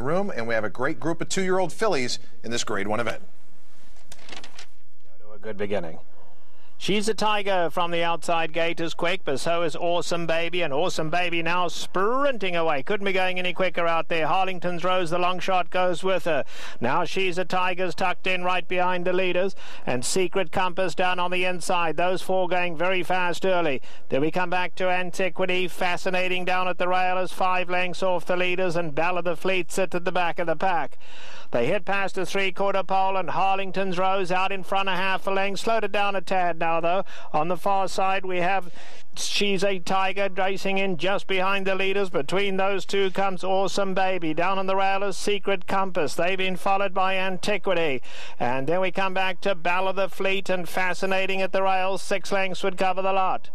room, and we have a great group of 2-year-old fillies in this Grade 1 event. Go to a good beginning. She's a Tiger from the outside gate is quick, but so is Awesome Baby, and Awesome Baby now sprinting away. Couldn't be going any quicker out there. Harlington's Rose, the long shot, goes with her. Now She's a Tiger's tucked in right behind the leaders, and Secret Compass down on the inside. Those four going very fast early. Then we come back to Antiquity, Fascinating down at the rail as 5 lengths off the leaders, and Ballad of Fleet sit at the back of the pack. They hit past the 3/4 pole, and Harlington's Rose out in front a half a length. Slowed it down a tad now, though. On the far side, we have She's a Tiger racing in just behind the leaders. Between those two comes Awesome Baby. Down on the rail is Secret Compass. They've been followed by Antiquity. And then we come back to Ballad of Fleet and Fascinating at the rails. 6 lengths would cover the lot.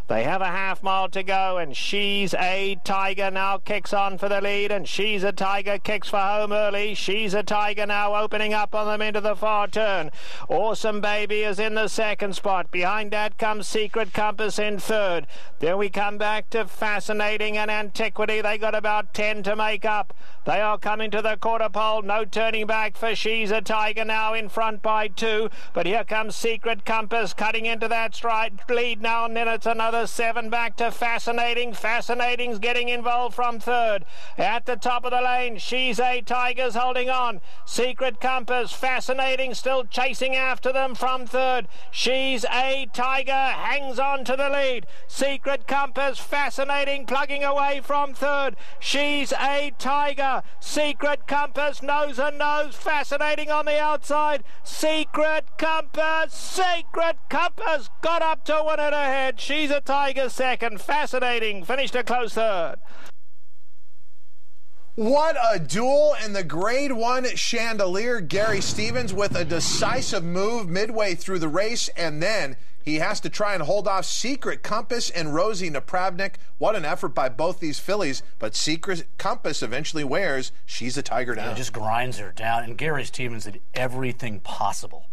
They have a half mile to go, and She's a Tiger now kicks on for the lead, and She's a Tiger kicks for home early. She's a Tiger now opening up on them into the far turn. Awesome Baby is in the second spot. Behind that comes Secret Compass in third. Then we come back to Fascinating and Antiquity. They got about 10 to make up. They are coming to the quarter pole. No turning back for She's a Tiger now in front by 2. But here comes Secret Compass cutting into that stride lead now, and then it's another 7 back to Fascinating. Fascinating's getting involved from third. At the top of the lane, She's a Tiger's holding on. Secret Compass, Fascinating still chasing after them from third. She's a Tiger hangs on to the lead. Secret Compass, Fascinating plugging away from third. She's a Tiger. Secret Compass nose and nose. Fascinating on the outside. Secret Compass got up to 1 and ahead. She's a Tiger second. Fascinating finished a close third. What a duel in the Grade 1 Chandelier. Gary Stevens with a decisive move midway through the race, and then he has to try and hold off Secret Compass and Rosie Napravnik. What an effort by both these fillies, but Secret Compass eventually wears She's a Tiger down. Yeah, just grinds her down, and Gary Stevens did everything possible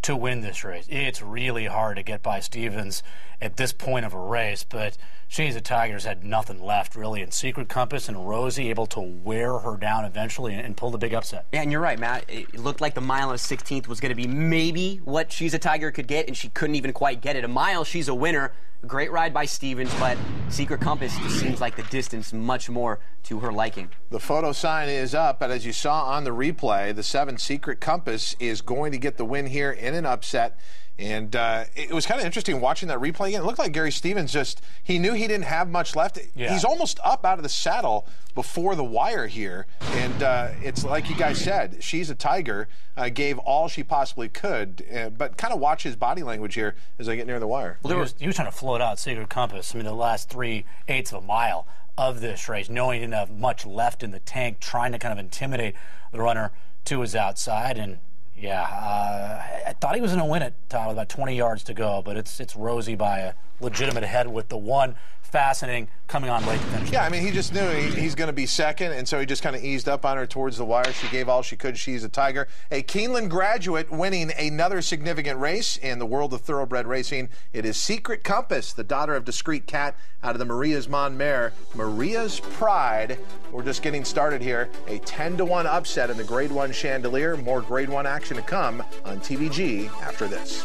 to win this race. It's really hard to get by Stevens at this point of a race, but She's a Tiger's had nothing left, really, and Secret Compass and Rosie able to wear her down eventually and pull the big upset. Yeah, and you're right, Matt. It looked like the mile on the 16th was going to be maybe what She's a Tiger could get, and she couldn't even quite get it. A mile, she's a winner. Great ride by Stevens, but Secret Compass just seems like the distance much more to her liking. The photo sign is up, but as you saw on the replay, the 7 Secret Compass is going to get the win here in an upset. And it was kind of interesting watching that replay again. It looked like Gary Stevens he knew he didn't have much left. Yeah. He's almost up out of the saddle before the wire here. And it's like you guys said, She's a Tiger gave all she possibly could. But kind of watch his body language here as they get near the wire. Well, he was trying to float out Secret Compass. I mean, the last 3/8 of a mile of this race, knowing he didn't have much left in the tank, trying to kind of intimidate the runner to his outside. And yeah, I thought he was going to win it, Tom, with about 20 yards to go, but it's Rosie by a legitimate head with the 1 Fascinating coming on late to finish. Yeah, I mean, he just knew he's going to be second, and so he just kind of eased up on her towards the wire. She gave all she could. She's a Tiger. A Keeneland graduate winning another significant race in the world of thoroughbred racing. It is Secret Compass, the daughter of Discreet Cat out of the Maria's Mon Mare. Maria's Pride. We're just getting started here. A 10-1 upset in the Grade 1 Chandelier. More Grade 1 action to come on TVG after this.